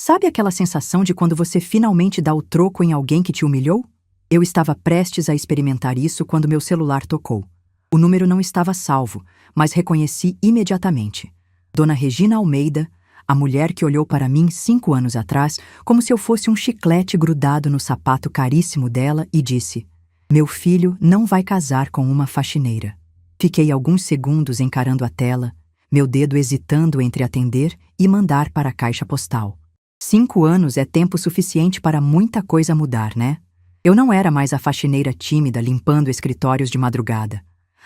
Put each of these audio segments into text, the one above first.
Sabe aquela sensação de quando você finalmente dá o troco em alguém que te humilhou? Eu estava prestes a experimentar isso quando meu celular tocou. O número não estava salvo, mas reconheci imediatamente. Dona Regina Almeida, a mulher que olhou para mim 5 anos atrás como se eu fosse um chiclete grudado no sapato caríssimo dela e disse: "Meu filho não vai casar com uma faxineira." Fiquei alguns segundos encarando a tela, meu dedo hesitando entre atender e mandar para a caixa postal. 5 anos é tempo suficiente para muita coisa mudar, né? Eu não era mais a faxineira tímida limpando escritórios de madrugada.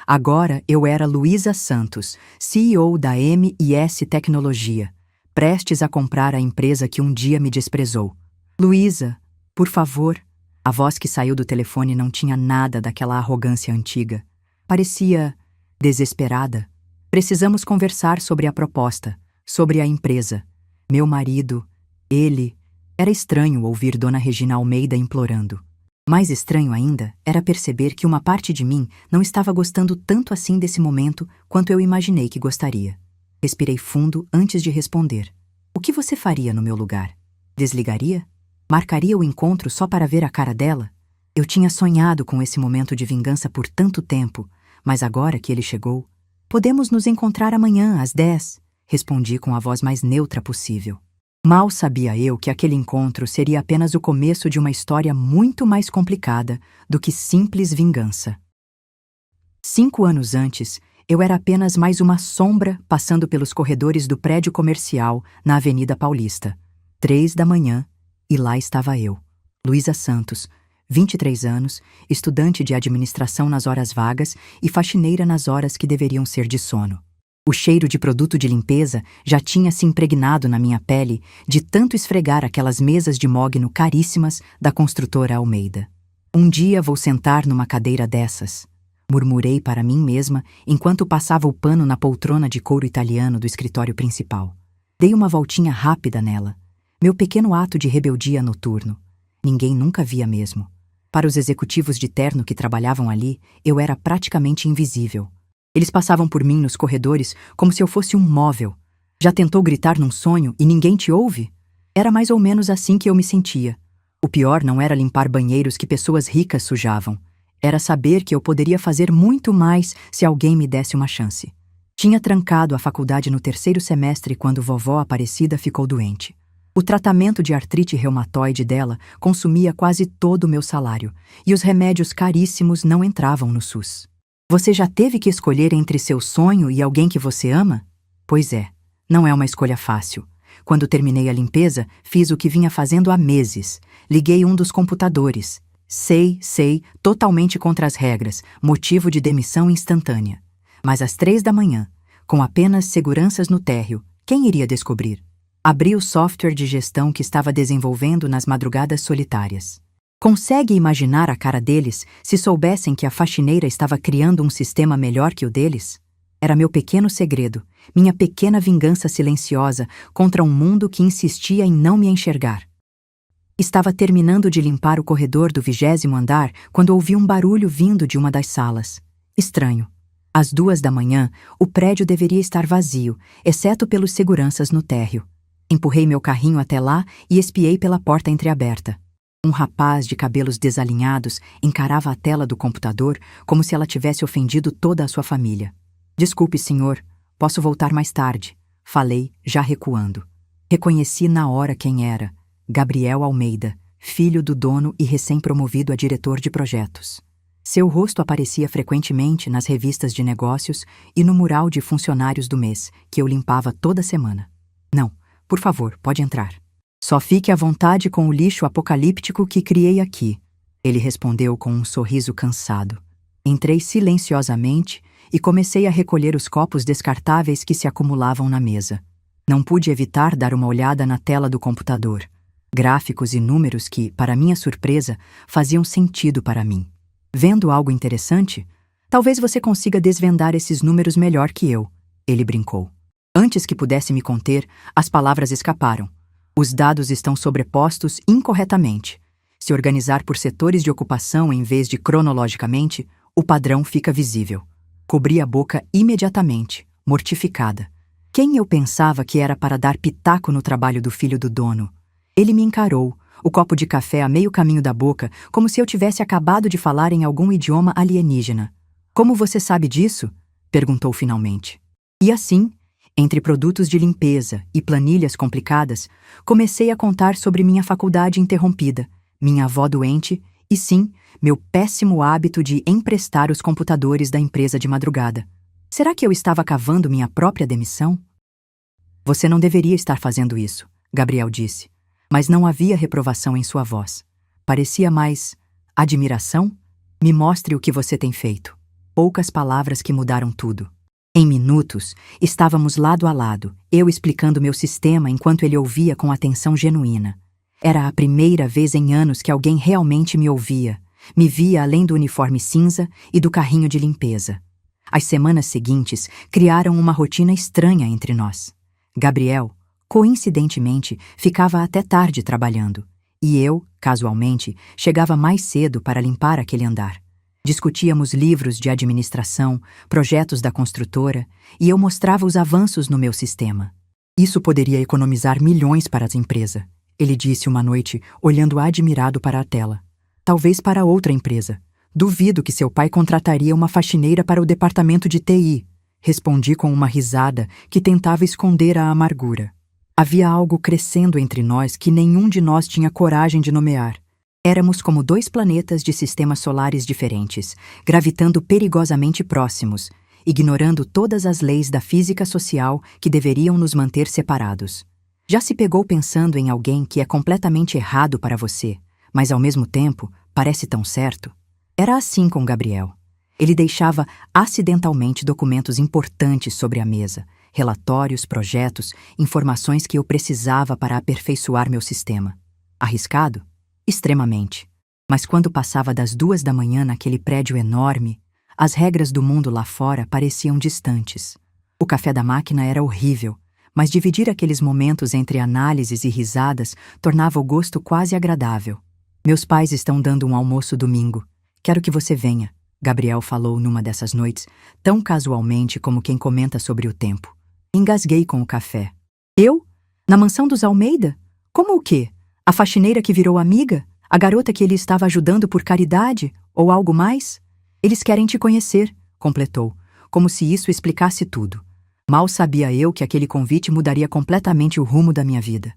Agora eu era Luísa Santos, CEO da M&S Tecnologia, prestes a comprar a empresa que um dia me desprezou. "Luísa, por favor." A voz que saiu do telefone não tinha nada daquela arrogância antiga. Parecia desesperada. "Precisamos conversar sobre a proposta, sobre a empresa." Meu marido, ele... Era estranho ouvir Dona Regina Almeida implorando. Mais estranho ainda era perceber que uma parte de mim não estava gostando tanto assim desse momento quanto eu imaginei que gostaria. Respirei fundo antes de responder. "O que você faria no meu lugar? Desligaria? Marcaria o encontro só para ver a cara dela?" Eu tinha sonhado com esse momento de vingança por tanto tempo, mas agora que ele chegou... "Podemos nos encontrar amanhã, às 10, respondi com a voz mais neutra possível. Mal sabia eu que aquele encontro seria apenas o começo de uma história muito mais complicada do que simples vingança. 5 anos antes, eu era apenas mais uma sombra passando pelos corredores do prédio comercial na Avenida Paulista. 3 da manhã, e lá estava eu, Luísa Santos, 23 anos, estudante de administração nas horas vagas e faxineira nas horas que deveriam ser de sono. O cheiro de produto de limpeza já tinha se impregnado na minha pele de tanto esfregar aquelas mesas de mogno caríssimas da construtora Almeida. "Um dia vou sentar numa cadeira dessas", murmurei para mim mesma enquanto passava o pano na poltrona de couro italiano do escritório principal. Dei uma voltinha rápida nela, meu pequeno ato de rebeldia noturno. Ninguém nunca via mesmo. Para os executivos de terno que trabalhavam ali, eu era praticamente invisível. Eles passavam por mim nos corredores como se eu fosse um móvel. Já tentou gritar num sonho e ninguém te ouve? Era mais ou menos assim que eu me sentia. O pior não era limpar banheiros que pessoas ricas sujavam. Era saber que eu poderia fazer muito mais se alguém me desse uma chance. Tinha trancado a faculdade no 3º semestre quando vovó Aparecida ficou doente. O tratamento de artrite reumatoide dela consumia quase todo o meu salário, e os remédios caríssimos não entravam no SUS. Você já teve que escolher entre seu sonho e alguém que você ama? Pois é, não é uma escolha fácil. Quando terminei a limpeza, fiz o que vinha fazendo há meses. Liguei um dos computadores. Sei, totalmente contra as regras, motivo de demissão instantânea. Mas às 3 da manhã, com apenas seguranças no térreo, quem iria descobrir? Abri o software de gestão que estava desenvolvendo nas madrugadas solitárias. Consegue imaginar a cara deles se soubessem que a faxineira estava criando um sistema melhor que o deles? Era meu pequeno segredo, minha pequena vingança silenciosa contra um mundo que insistia em não me enxergar. Estava terminando de limpar o corredor do 20º andar quando ouvi um barulho vindo de uma das salas. Estranho. Às 2 da manhã, o prédio deveria estar vazio, exceto pelos seguranças no térreo. Empurrei meu carrinho até lá e espiei pela porta entreaberta. Um rapaz de cabelos desalinhados encarava a tela do computador como se ela tivesse ofendido toda a sua família. "Desculpe, senhor, posso voltar mais tarde", falei, já recuando. Reconheci na hora quem era: Gabriel Almeida, filho do dono e recém-promovido a diretor de projetos. Seu rosto aparecia frequentemente nas revistas de negócios e no mural de funcionários do mês, que eu limpava toda semana. "Não, por favor, pode entrar. Só fique à vontade com o lixo apocalíptico que criei aqui", ele respondeu com um sorriso cansado. Entrei silenciosamente e comecei a recolher os copos descartáveis que se acumulavam na mesa. Não pude evitar dar uma olhada na tela do computador. Gráficos e números que, para minha surpresa, faziam sentido para mim. "Vendo algo interessante? Talvez você consiga desvendar esses números melhor que eu", ele brincou. Antes que pudesse me conter, as palavras escaparam. "Os dados estão sobrepostos incorretamente. Se organizar por setores de ocupação em vez de cronologicamente, o padrão fica visível." Cobri a boca imediatamente, mortificada. Quem eu pensava que era para dar pitaco no trabalho do filho do dono? Ele me encarou, o copo de café a meio caminho da boca, como se eu tivesse acabado de falar em algum idioma alienígena. Como você sabe disso? Perguntou finalmente. E assim, entre produtos de limpeza e planilhas complicadas, comecei a contar sobre minha faculdade interrompida, minha avó doente e, sim, meu péssimo hábito de emprestar os computadores da empresa de madrugada. Será que eu estava cavando minha própria demissão? Você não deveria estar fazendo isso, Gabriel disse, mas não havia reprovação em sua voz. Parecia mais admiração? Me mostre o que você tem feito. Poucas palavras que mudaram tudo. Em minutos, estávamos lado a lado, eu explicando meu sistema enquanto ele ouvia com atenção genuína. Era a primeira vez em anos que alguém realmente me ouvia, me via além do uniforme cinza e do carrinho de limpeza. As semanas seguintes criaram uma rotina estranha entre nós. Gabriel, coincidentemente, ficava até tarde trabalhando, e eu, casualmente, chegava mais cedo para limpar aquele andar. Discutíamos livros de administração, projetos da construtora, e eu mostrava os avanços no meu sistema. Isso poderia economizar milhões para a empresa, ele disse uma noite, olhando admirado para a tela. Talvez para outra empresa. Duvido que seu pai contrataria uma faxineira para o departamento de TI. Respondi com uma risada que tentava esconder a amargura. Havia algo crescendo entre nós que nenhum de nós tinha coragem de nomear. Éramos como dois planetas de sistemas solares diferentes, gravitando perigosamente próximos, ignorando todas as leis da física social que deveriam nos manter separados. Já se pegou pensando em alguém que é completamente errado para você, mas ao mesmo tempo parece tão certo? Era assim com Gabriel. Ele deixava acidentalmente documentos importantes sobre a mesa, relatórios, projetos, informações que eu precisava para aperfeiçoar meu sistema. Arriscado? Extremamente. Mas quando passava das 2 da manhã naquele prédio enorme, as regras do mundo lá fora pareciam distantes. O café da máquina era horrível, mas dividir aqueles momentos entre análises e risadas tornava o gosto quase agradável. Meus pais estão dando um almoço domingo. Quero que você venha, Gabriel falou numa dessas noites, tão casualmente como quem comenta sobre o tempo. Engasguei com o café. Eu? Na mansão dos Almeida? Como o quê? A faxineira que virou amiga? A garota que ele estava ajudando por caridade? Ou algo mais? Eles querem te conhecer, completou, como se isso explicasse tudo. Mal sabia eu que aquele convite mudaria completamente o rumo da minha vida.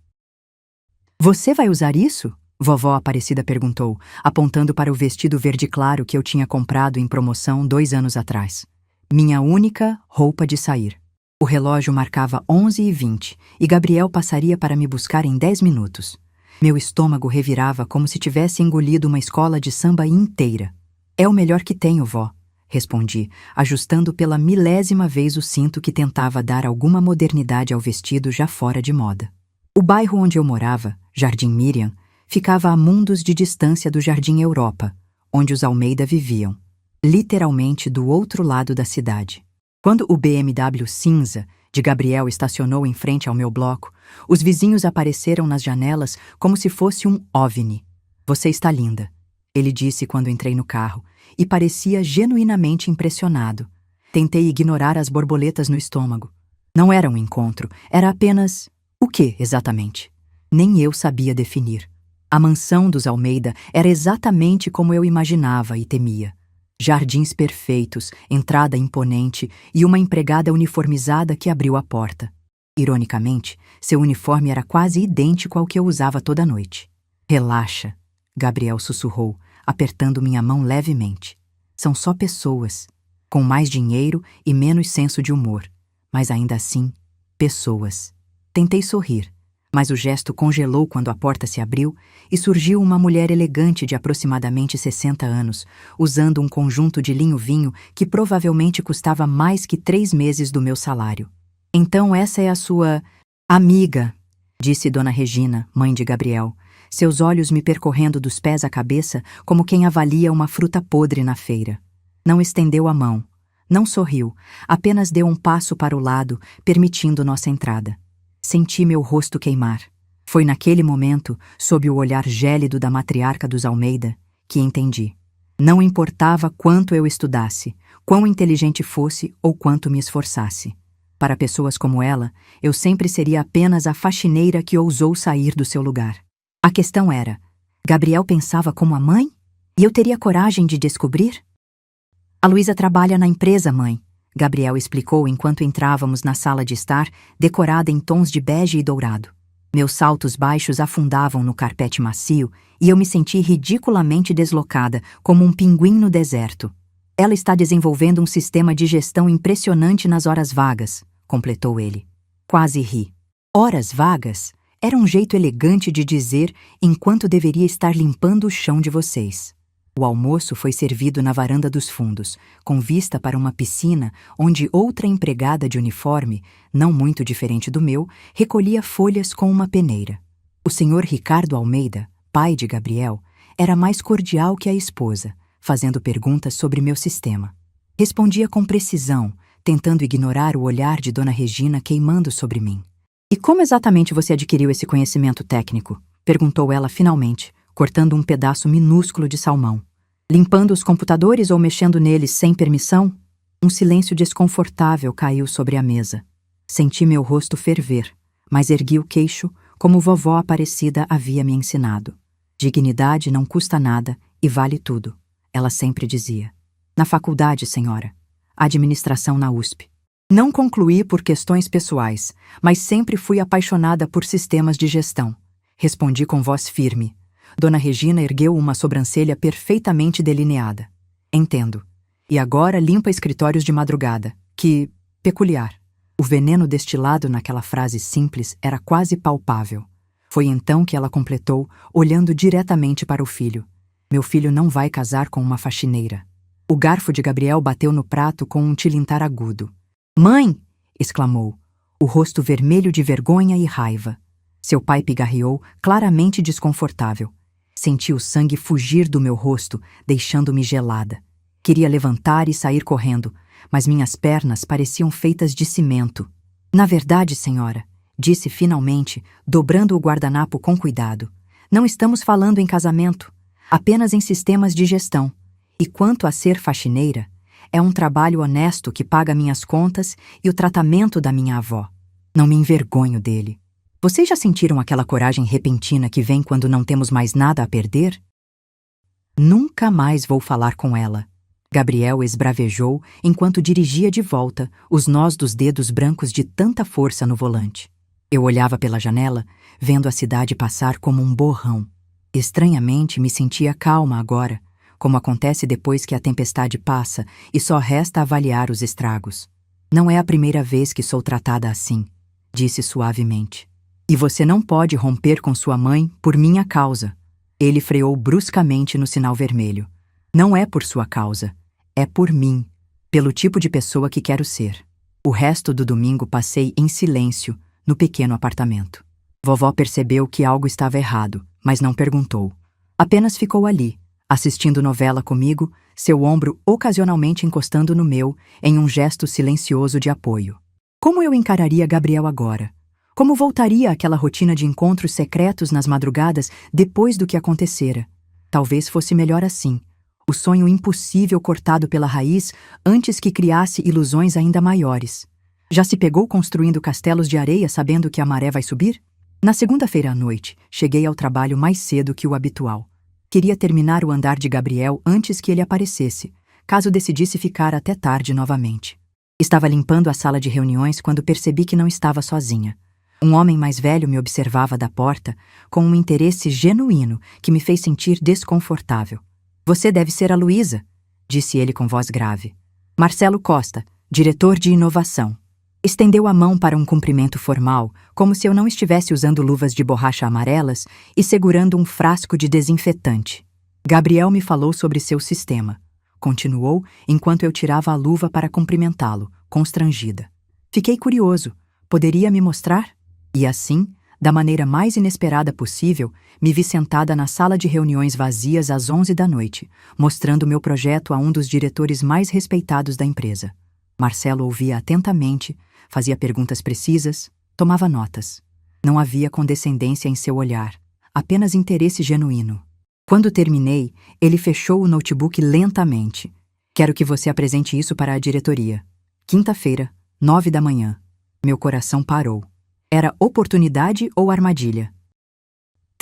Você vai usar isso? Vovó Aparecida perguntou, apontando para o vestido verde claro que eu tinha comprado em promoção 2 anos atrás. Minha única roupa de sair. O relógio marcava 11h20 e Gabriel passaria para me buscar em 10 minutos. Meu estômago revirava como se tivesse engolido uma escola de samba inteira. É o melhor que tenho, vó, respondi, ajustando pela 1000ª vez o cinto que tentava dar alguma modernidade ao vestido já fora de moda. O bairro onde eu morava, Jardim Miriam, ficava a mundos de distância do Jardim Europa, onde os Almeida viviam, literalmente do outro lado da cidade. Quando o BMW cinza de Gabriel estacionou em frente ao meu bloco, os vizinhos apareceram nas janelas como se fosse um OVNI. Você está linda, ele disse quando entrei no carro, e parecia genuinamente impressionado. Tentei ignorar as borboletas no estômago. Não era um encontro, era apenas... O que, exatamente? Nem eu sabia definir. A mansão dos Almeida era exatamente como eu imaginava e temia. Jardins perfeitos, entrada imponente e uma empregada uniformizada que abriu a porta. Ironicamente, seu uniforme era quase idêntico ao que eu usava toda noite. Relaxa, Gabriel sussurrou, apertando minha mão levemente. São só pessoas, com mais dinheiro e menos senso de humor, mas ainda assim, pessoas. Tentei sorrir, mas o gesto congelou quando a porta se abriu e surgiu uma mulher elegante de aproximadamente 60 anos, usando um conjunto de linho-vinho que provavelmente custava mais que 3 meses do meu salário. Então essa é a sua... amiga, disse Dona Regina, mãe de Gabriel, seus olhos me percorrendo dos pés à cabeça como quem avalia uma fruta podre na feira. Não estendeu a mão, não sorriu, apenas deu um passo para o lado, permitindo nossa entrada. Senti meu rosto queimar. Foi naquele momento, sob o olhar gélido da matriarca dos Almeida, que entendi. Não importava quanto eu estudasse, quão inteligente fosse ou quanto me esforçasse. Para pessoas como ela, eu sempre seria apenas a faxineira que ousou sair do seu lugar. questão era: Gabriel pensava como a mãe? E eu teria coragem de descobrir? A Luísa trabalha na empresa, mãe, Gabriel explicou enquanto entrávamos na sala de estar, decorada em tons de bege e dourado. Meus saltos baixos afundavam no carpete macio e eu me senti ridiculamente deslocada, como um pinguim no deserto. Ela está desenvolvendo um sistema de gestão impressionante nas horas vagas, completou ele. Quase ri. Horas vagas? Era um jeito elegante de dizer enquanto deveria estar limpando o chão de vocês. O almoço foi servido na varanda dos fundos, com vista para uma piscina onde outra empregada de uniforme, não muito diferente do meu, recolhia folhas com uma peneira. O senhor Ricardo Almeida, pai de Gabriel, era mais cordial que a esposa, fazendo perguntas sobre meu sistema. Respondia com precisão, tentando ignorar o olhar de Dona Regina queimando sobre mim. E como exatamente você adquiriu esse conhecimento técnico? Perguntou ela finalmente, cortando um pedaço minúsculo de salmão. Limpando os computadores ou mexendo neles sem permissão? Um silêncio desconfortável caiu sobre a mesa. Senti meu rosto ferver, mas ergui o queixo, como vovó Aparecida havia me ensinado. Dignidade não custa nada e vale tudo, ela sempre dizia. Na faculdade, senhora. Administração na USP. Não concluí por questões pessoais, mas sempre fui apaixonada por sistemas de gestão. Respondi com voz firme. Dona Regina ergueu uma sobrancelha perfeitamente delineada. Entendo. E agora limpa escritórios de madrugada. Que peculiar. O veneno destilado naquela frase simples era quase palpável. Foi então que ela completou, olhando diretamente para o filho. Meu filho não vai casar com uma faxineira. O garfo de Gabriel bateu no prato com um tilintar agudo. Mãe! Exclamou, o rosto vermelho de vergonha e raiva. Seu pai pigarreou, claramente desconfortável. Senti o sangue fugir do meu rosto, deixando-me gelada. Queria levantar e sair correndo, mas minhas pernas pareciam feitas de cimento. Na verdade, senhora, disse finalmente, dobrando o guardanapo com cuidado, não estamos falando em casamento, apenas em sistemas de gestão. E quanto a ser faxineira, é um trabalho honesto que paga minhas contas e o tratamento da minha avó. Não me envergonho dele. Vocês já sentiram aquela coragem repentina que vem quando não temos mais nada a perder? Nunca mais vou falar com ela. Gabriel esbravejou enquanto dirigia de volta, os nós dos dedos brancos de tanta força no volante. Eu olhava pela janela, vendo a cidade passar como um borrão. Estranhamente me sentia calma agora, como acontece depois que a tempestade passa e só resta avaliar os estragos. Não é a primeira vez que sou tratada assim, disse suavemente. E você não pode romper com sua mãe por minha causa. Ele freou bruscamente no sinal vermelho. Não é por sua causa, é por mim, pelo tipo de pessoa que quero ser. O resto do domingo passei em silêncio, no pequeno apartamento. Vovó percebeu que algo estava errado, mas não perguntou. Apenas ficou ali, assistindo novela comigo, seu ombro ocasionalmente encostando no meu, em um gesto silencioso de apoio. Como eu encararia Gabriel agora? Como voltaria àquela rotina de encontros secretos nas madrugadas depois do que acontecera? Talvez fosse melhor assim. O sonho impossível cortado pela raiz antes que criasse ilusões ainda maiores. Já se pegou construindo castelos de areia sabendo que a maré vai subir? Na segunda-feira à noite, cheguei ao trabalho mais cedo que o habitual. Queria terminar o andar de Gabriel antes que ele aparecesse, caso decidisse ficar até tarde novamente. Estava limpando a sala de reuniões quando percebi que não estava sozinha. Um homem mais velho me observava da porta com um interesse genuíno que me fez sentir desconfortável. Você deve ser a Luísa, disse ele com voz grave. Marcelo Costa, diretor de inovação. Estendeu a mão para um cumprimento formal, como se eu não estivesse usando luvas de borracha amarelas e segurando um frasco de desinfetante. Gabriel me falou sobre seu sistema. Continuou enquanto eu tirava a luva para cumprimentá-lo, constrangida. Fiquei curioso. Poderia me mostrar? E assim, da maneira mais inesperada possível, me vi sentada na sala de reuniões vazias às 11 da noite, mostrando meu projeto a um dos diretores mais respeitados da empresa. Marcelo ouvia atentamente, fazia perguntas precisas, tomava notas. Não havia condescendência em seu olhar, apenas interesse genuíno. Quando terminei, ele fechou o notebook lentamente. Quero que você apresente isso para a diretoria. Quinta-feira, 9 da manhã. Meu coração parou. Era oportunidade ou armadilha?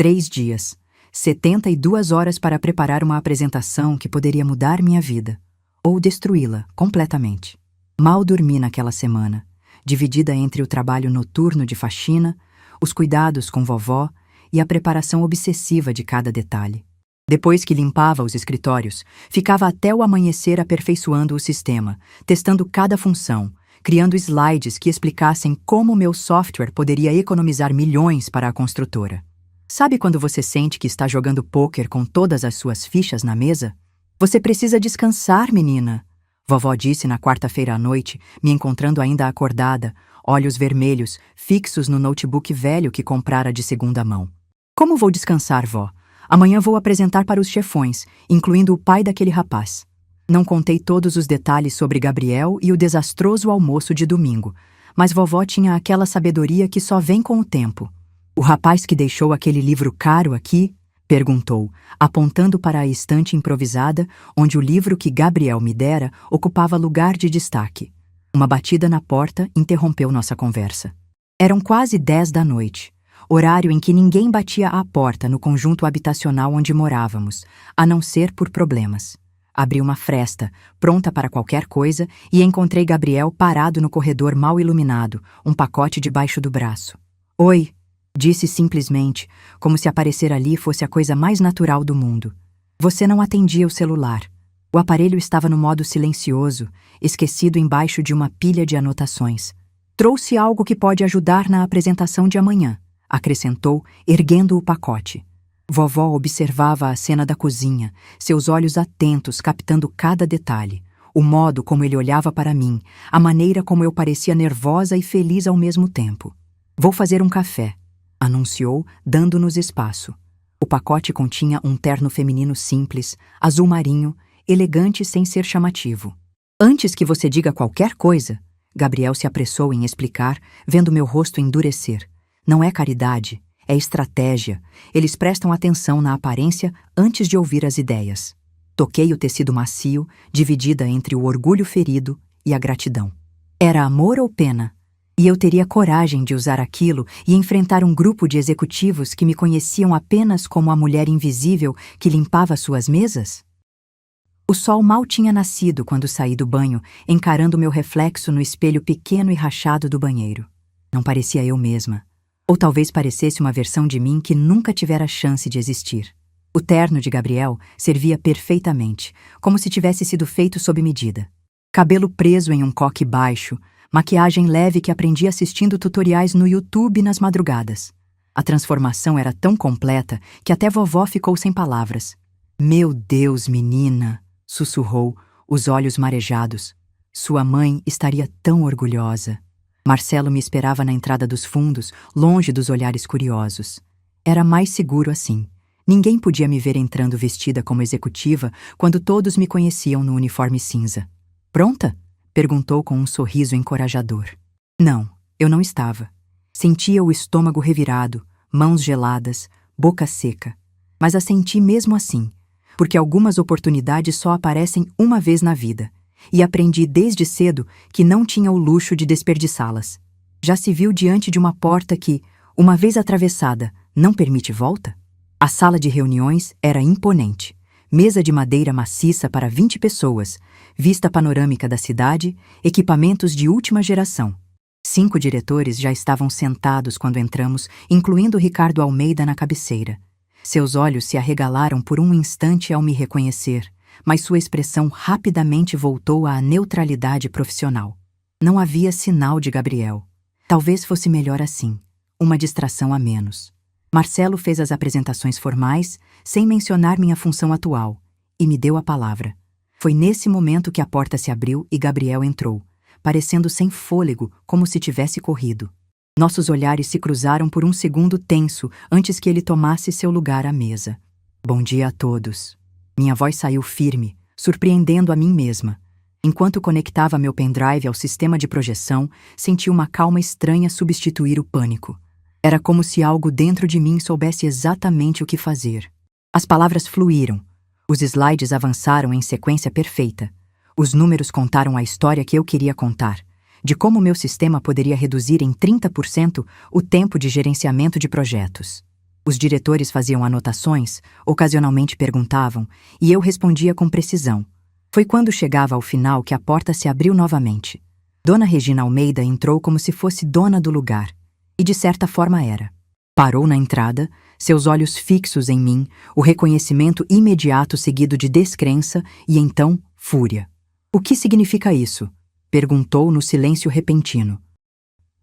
3 dias, 72 horas para preparar uma apresentação que poderia mudar minha vida, ou destruí-la completamente. Mal dormi naquela semana, dividida entre o trabalho noturno de faxina, os cuidados com vovó e a preparação obsessiva de cada detalhe. Depois que limpava os escritórios, ficava até o amanhecer aperfeiçoando o sistema, testando cada função, criando slides que explicassem como meu software poderia economizar milhões para a construtora. Sabe quando você sente que está jogando pôquer com todas as suas fichas na mesa? Você precisa descansar, menina, vovó disse na quarta-feira à noite, me encontrando ainda acordada, olhos vermelhos, fixos no notebook velho que comprara de segunda mão. Como vou descansar, vó? Amanhã vou apresentar para os chefões, incluindo o pai daquele rapaz. Não contei todos os detalhes sobre Gabriel e o desastroso almoço de domingo, mas vovó tinha aquela sabedoria que só vem com o tempo. O rapaz que deixou aquele livro caro aqui? Perguntou, apontando para a estante improvisada, onde o livro que Gabriel me dera ocupava lugar de destaque. Uma batida na porta interrompeu nossa conversa. Eram quase 10 da noite, horário em que ninguém batia à porta no conjunto habitacional onde morávamos, a não ser por problemas. Abri uma fresta, pronta para qualquer coisa, e encontrei Gabriel parado no corredor mal iluminado, um pacote debaixo do braço. Oi, disse simplesmente, como se aparecer ali fosse a coisa mais natural do mundo. Você não atendia o celular. O aparelho estava no modo silencioso, esquecido embaixo de uma pilha de anotações. Trouxe algo que pode ajudar na apresentação de amanhã, acrescentou, erguendo o pacote. Vovó observava a cena da cozinha, seus olhos atentos captando cada detalhe, o modo como ele olhava para mim, a maneira como eu parecia nervosa e feliz ao mesmo tempo. Vou fazer um café, anunciou, dando-nos espaço. O pacote continha um terno feminino simples, azul marinho, elegante sem ser chamativo. Antes que você diga qualquer coisa, Gabriel se apressou em explicar, vendo meu rosto endurecer. Não é caridade. É estratégia. Eles prestam atenção na aparência antes de ouvir as ideias. Toquei o tecido macio, dividida entre o orgulho ferido e a gratidão. Era amor ou pena? E eu teria coragem de usar aquilo e enfrentar um grupo de executivos que me conheciam apenas como a mulher invisível que limpava suas mesas? O sol mal tinha nascido quando saí do banho, encarando meu reflexo no espelho pequeno e rachado do banheiro. Não parecia eu mesma. Ou talvez parecesse uma versão de mim que nunca tivera chance de existir. O terno de Gabriel servia perfeitamente, como se tivesse sido feito sob medida. Cabelo preso em um coque baixo, maquiagem leve que aprendi assistindo tutoriais no YouTube nas madrugadas. A transformação era tão completa que até vovó ficou sem palavras. Meu Deus, menina, sussurrou, os olhos marejados. Sua mãe estaria tão orgulhosa. Marcelo me esperava na entrada dos fundos, longe dos olhares curiosos. Era mais seguro assim. Ninguém podia me ver entrando vestida como executiva quando todos me conheciam no uniforme cinza. Pronta? Perguntou com um sorriso encorajador. Não, eu não estava. Sentia o estômago revirado, mãos geladas, boca seca. Mas assenti mesmo assim, porque algumas oportunidades só aparecem uma vez na vida. E aprendi desde cedo que não tinha o luxo de desperdiçá-las. Já se viu diante de uma porta que, uma vez atravessada, não permite volta? A sala de reuniões era imponente. Mesa de madeira maciça para 20 pessoas, vista panorâmica da cidade, equipamentos de última geração. 5 diretores já estavam sentados quando entramos, incluindo Ricardo Almeida na cabeceira. Seus olhos se arregalaram por um instante ao me reconhecer, mas sua expressão rapidamente voltou à neutralidade profissional. Não havia sinal de Gabriel. Talvez fosse melhor assim, uma distração a menos. Marcelo fez as apresentações formais, sem mencionar minha função atual, e me deu a palavra. Foi nesse momento que a porta se abriu e Gabriel entrou, parecendo sem fôlego, como se tivesse corrido. Nossos olhares se cruzaram por um segundo tenso antes que ele tomasse seu lugar à mesa. Bom dia a todos. Minha voz saiu firme, surpreendendo a mim mesma. Enquanto conectava meu pendrive ao sistema de projeção, senti uma calma estranha substituir o pânico. Era como se algo dentro de mim soubesse exatamente o que fazer. As palavras fluíram. Os slides avançaram em sequência perfeita. Os números contaram a história que eu queria contar, de como meu sistema poderia reduzir em 30% o tempo de gerenciamento de projetos. Os diretores faziam anotações, ocasionalmente perguntavam, e eu respondia com precisão. Foi quando chegava ao final que a porta se abriu novamente. Dona Regina Almeida entrou como se fosse dona do lugar, e de certa forma era. Parou na entrada, seus olhos fixos em mim, o reconhecimento imediato seguido de descrença e então fúria. "O que significa isso?" perguntou no silêncio repentino.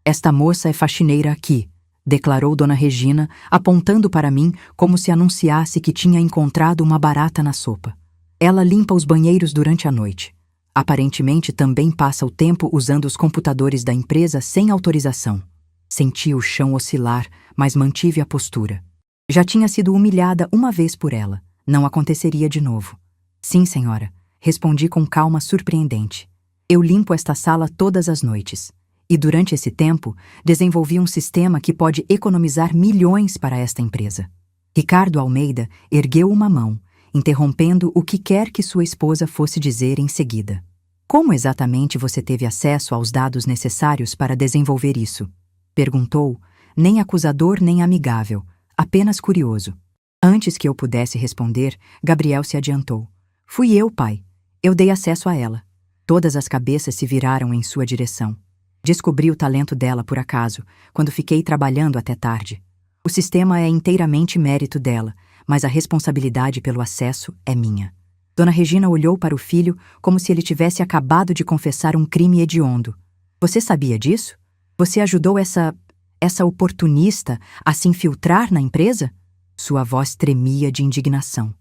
"Esta moça é faxineira aqui", declarou Dona Regina, apontando para mim como se anunciasse que tinha encontrado uma barata na sopa. "Ela limpa os banheiros durante a noite. Aparentemente também passa o tempo usando os computadores da empresa sem autorização." Senti o chão oscilar, mas mantive a postura. Já tinha sido humilhada uma vez por ela. Não aconteceria de novo. "Sim, senhora", respondi com calma surpreendente. "Eu limpo esta sala todas as noites. E durante esse tempo, desenvolvi um sistema que pode economizar milhões para esta empresa." Ricardo Almeida ergueu uma mão, interrompendo o que quer que sua esposa fosse dizer em seguida. "Como exatamente você teve acesso aos dados necessários para desenvolver isso?" perguntou, nem acusador nem amigável, apenas curioso. Antes que eu pudesse responder, Gabriel se adiantou. "Fui eu, pai. Eu dei acesso a ela." Todas as cabeças se viraram em sua direção. Descobri o talento dela por acaso, quando fiquei trabalhando até tarde. O sistema é inteiramente mérito dela, mas a responsabilidade pelo acesso é minha. Dona Regina olhou para o filho como se ele tivesse acabado de confessar um crime hediondo. "Você sabia disso? Você ajudou essa oportunista a se infiltrar na empresa?" Sua voz tremia de indignação.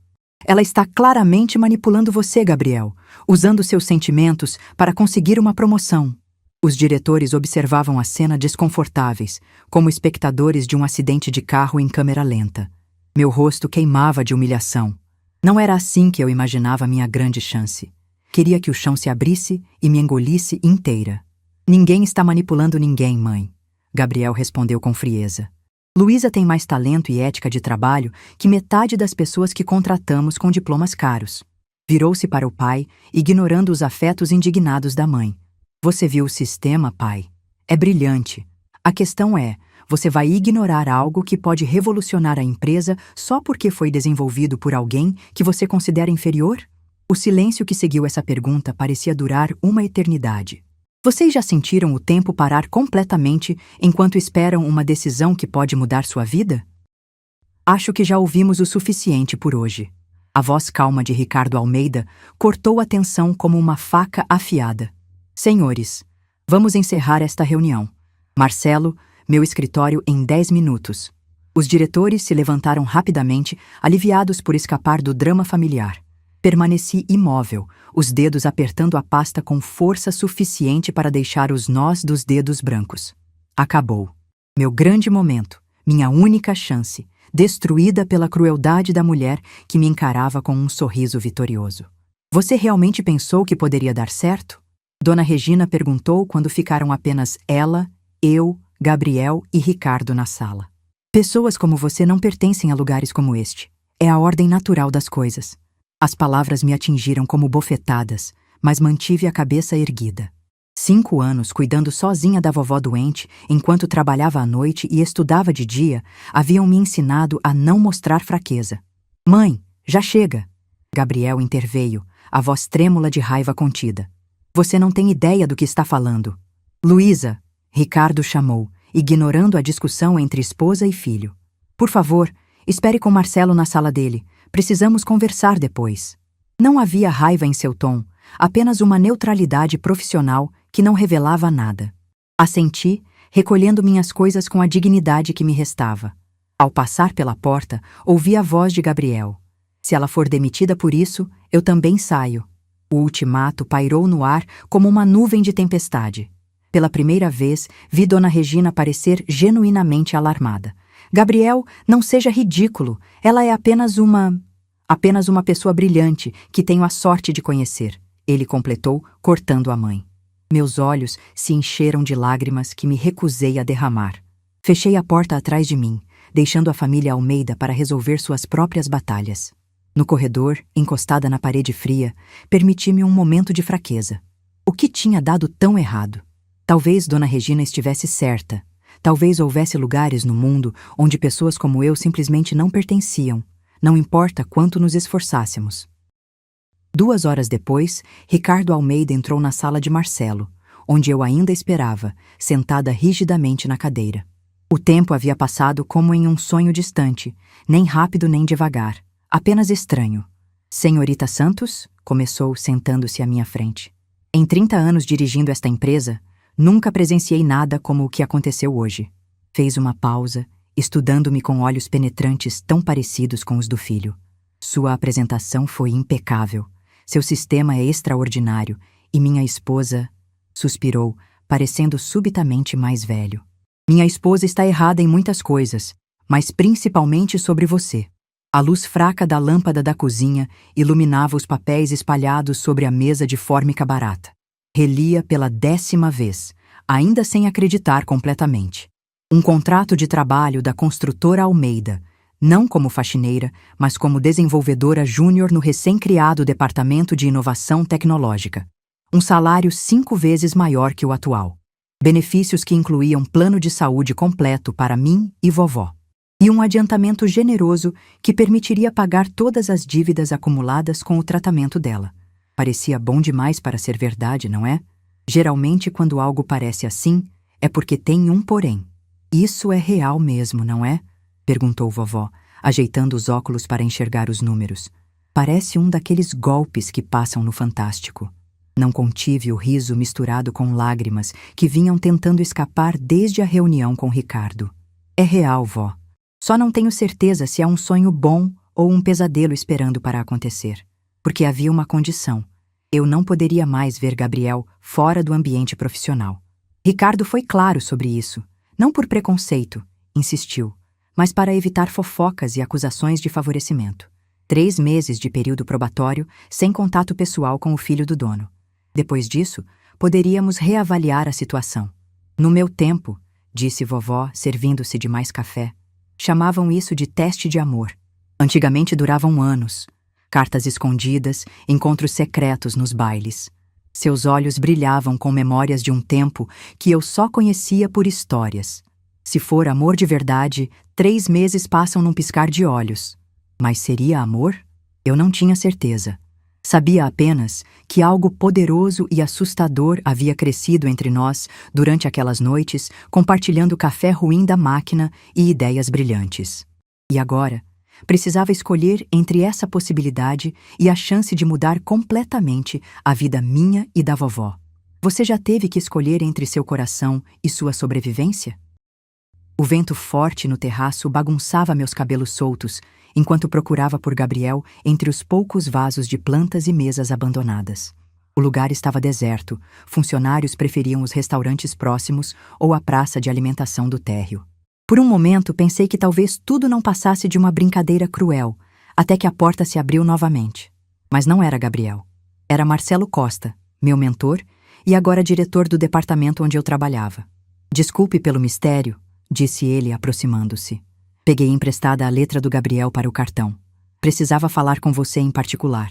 "Ela está claramente manipulando você, Gabriel, usando seus sentimentos para conseguir uma promoção." Os diretores observavam a cena desconfortáveis, como espectadores de um acidente de carro em câmera lenta. Meu rosto queimava de humilhação. Não era assim que eu imaginava minha grande chance. Queria que o chão se abrisse e me engolisse inteira. "Ninguém está manipulando ninguém, mãe", Gabriel respondeu com frieza. "Luísa tem mais talento e ética de trabalho que metade das pessoas que contratamos com diplomas caros." Virou-se para o pai, ignorando os afetos indignados da mãe. "Você viu o sistema, pai? É brilhante. A questão é, você vai ignorar algo que pode revolucionar a empresa só porque foi desenvolvido por alguém que você considera inferior?" O silêncio que seguiu essa pergunta parecia durar uma eternidade. Vocês já sentiram o tempo parar completamente enquanto esperam uma decisão que pode mudar sua vida? Acho que já ouvimos o suficiente por hoje. A voz calma de Ricardo Almeida cortou a tensão como uma faca afiada. "Senhores, vamos encerrar esta reunião. Marcelo, meu escritório em 10 minutos." Os diretores se levantaram rapidamente, aliviados por escapar do drama familiar. Permaneci imóvel, os dedos apertando a pasta com força suficiente para deixar os nós dos dedos brancos. Acabou. Meu grande momento, minha única chance, destruída pela crueldade da mulher que me encarava com um sorriso vitorioso. "Você realmente pensou que poderia dar certo?" Dona Regina perguntou quando ficaram apenas ela, eu, Gabriel e Ricardo na sala. "Pessoas como você não pertencem a lugares como este. É a ordem natural das coisas." As palavras me atingiram como bofetadas, mas mantive a cabeça erguida. 5 anos cuidando sozinha da vovó doente, enquanto trabalhava à noite e estudava de dia, haviam me ensinado a não mostrar fraqueza. "Mãe, já chega!" Gabriel interveio, a voz trêmula de raiva contida. "Você não tem ideia do que está falando." "Luísa", Ricardo chamou, ignorando a discussão entre esposa e filho. "Por favor, espere com Marcelo na sala dele. Precisamos conversar depois." Não havia raiva em seu tom, apenas uma neutralidade profissional que não revelava nada. Assenti, recolhendo minhas coisas com a dignidade que me restava. Ao passar pela porta, ouvi a voz de Gabriel. "Se ela for demitida por isso, eu também saio." O ultimato pairou no ar como uma nuvem de tempestade. Pela primeira vez, vi Dona Regina parecer genuinamente alarmada. "Gabriel, não seja ridículo. Ela é apenas uma pessoa brilhante que tenho a sorte de conhecer", ele completou, cortando a mãe. Meus olhos se encheram de lágrimas que me recusei a derramar. Fechei a porta atrás de mim, deixando a família Almeida para resolver suas próprias batalhas. No corredor, encostada na parede fria, permiti-me um momento de fraqueza. O que tinha dado tão errado? Talvez Dona Regina estivesse certa. Talvez houvesse lugares no mundo onde pessoas como eu simplesmente não pertenciam, não importa quanto nos esforçássemos. 2 horas depois, Ricardo Almeida entrou na sala de Marcelo, onde eu ainda esperava, sentada rigidamente na cadeira. O tempo havia passado como em um sonho distante, nem rápido nem devagar, apenas estranho. Senhorita Santos, começou sentando-se à minha frente. Em 30 anos dirigindo esta empresa, nunca presenciei nada como o que aconteceu hoje. Fez uma pausa, estudando-me com olhos penetrantes tão parecidos com os do filho. Sua apresentação foi impecável. Seu sistema é extraordinário e minha esposa suspirou, parecendo subitamente mais velho. Minha esposa está errada em muitas coisas, mas principalmente sobre você. A luz fraca da lâmpada da cozinha iluminava os papéis espalhados sobre a mesa de fórmica barata. Relia pela 10ª vez, ainda sem acreditar completamente. Um contrato de trabalho da construtora Almeida, não como faxineira, mas como desenvolvedora júnior no recém-criado Departamento de Inovação Tecnológica. Um salário 5 vezes maior que o atual. Benefícios que incluíam plano de saúde completo para mim e vovó. E um adiantamento generoso que permitiria pagar todas as dívidas acumuladas com o tratamento dela. Parecia bom demais para ser verdade, não é? Geralmente, quando algo parece assim, é porque tem um porém. Isso é real mesmo, não é? Perguntou vovó, ajeitando os óculos para enxergar os números. Parece um daqueles golpes que passam no Fantástico. Não contive o riso misturado com lágrimas que vinham tentando escapar desde a reunião com Ricardo. É real, vó. Só não tenho certeza se é um sonho bom ou um pesadelo esperando para acontecer. Porque havia uma condição. Eu não poderia mais ver Gabriel fora do ambiente profissional. Ricardo foi claro sobre isso. Não por preconceito, insistiu, mas para evitar fofocas e acusações de favorecimento. 3 meses de período probatório, sem contato pessoal com o filho do dono. Depois disso, poderíamos reavaliar a situação. No meu tempo, disse vovó, servindo-se de mais café, chamavam isso de teste de amor. Antigamente duravam anos. Cartas escondidas, encontros secretos nos bailes. Seus olhos brilhavam com memórias de um tempo que eu só conhecia por histórias. Se for amor de verdade, 3 meses passam num piscar de olhos. Mas seria amor? Eu não tinha certeza. Sabia apenas que algo poderoso e assustador havia crescido entre nós durante aquelas noites, compartilhando café ruim da máquina e ideias brilhantes. E agora, precisava escolher entre essa possibilidade e a chance de mudar completamente a vida minha e da vovó. Você já teve que escolher entre seu coração e sua sobrevivência? O vento forte no terraço bagunçava meus cabelos soltos, enquanto procurava por Gabriel entre os poucos vasos de plantas e mesas abandonadas. O lugar estava deserto, funcionários preferiam os restaurantes próximos ou a praça de alimentação do térreo. Por um momento pensei que talvez tudo não passasse de uma brincadeira cruel, até que a porta se abriu novamente. Mas não era Gabriel. Era Marcelo Costa, meu mentor e agora diretor do departamento onde eu trabalhava. Desculpe pelo mistério, disse ele aproximando-se. Peguei emprestada a letra do Gabriel para o cartão. Precisava falar com você em particular.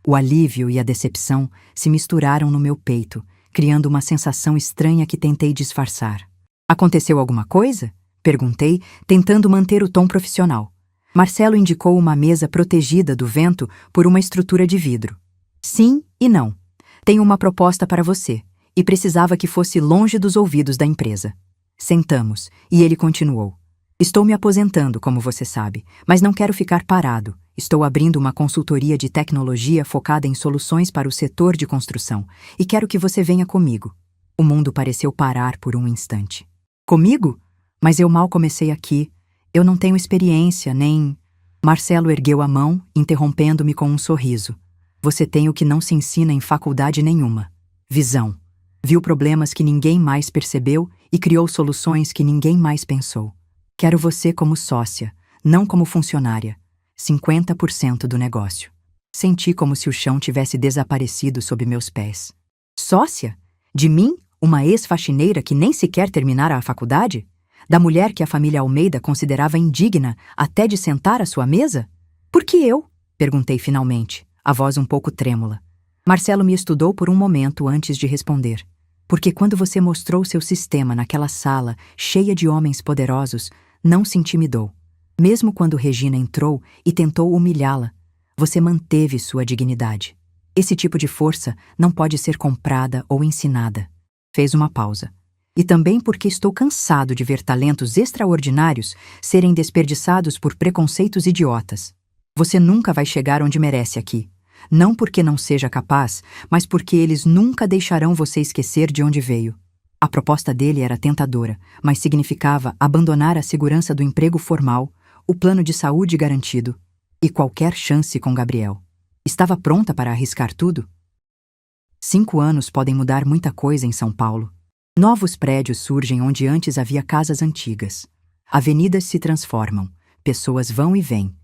O alívio e a decepção se misturaram no meu peito, criando uma sensação estranha que tentei disfarçar. Aconteceu alguma coisa? Perguntei, tentando manter o tom profissional. Marcelo indicou uma mesa protegida do vento por uma estrutura de vidro. Sim e não. Tenho uma proposta para você, e precisava que fosse longe dos ouvidos da empresa. Sentamos, e ele continuou. Estou me aposentando, como você sabe, mas não quero ficar parado. Estou abrindo uma consultoria de tecnologia focada em soluções para o setor de construção, e quero que você venha comigo. O mundo pareceu parar por um instante. Comigo? Mas eu mal comecei aqui. Eu não tenho experiência, nem... Marcelo ergueu a mão, interrompendo-me com um sorriso. Você tem o que não se ensina em faculdade nenhuma. Visão. Viu problemas que ninguém mais percebeu e criou soluções que ninguém mais pensou. Quero você como sócia, não como funcionária. 50% do negócio. Senti como se o chão tivesse desaparecido sob meus pés. Sócia? De mim, uma ex-faxineira que nem sequer terminara a faculdade? Da mulher que a família Almeida considerava indigna até de sentar à sua mesa? Por que eu? Perguntei finalmente, a voz um pouco trêmula. Marcelo me estudou por um momento antes de responder. Porque quando você mostrou seu sistema naquela sala cheia de homens poderosos, não se intimidou. Mesmo quando Regina entrou e tentou humilhá-la, você manteve sua dignidade. Esse tipo de força não pode ser comprada ou ensinada. Fez uma pausa. E também porque estou cansado de ver talentos extraordinários serem desperdiçados por preconceitos idiotas. Você nunca vai chegar onde merece aqui. Não porque não seja capaz, mas porque eles nunca deixarão você esquecer de onde veio. A proposta dele era tentadora, mas significava abandonar a segurança do emprego formal, o plano de saúde garantido e qualquer chance com Gabriel. Estava pronta para arriscar tudo? 5 anos podem mudar muita coisa em São Paulo. Novos prédios surgem onde antes havia casas antigas. Avenidas se transformam, pessoas vão e vêm.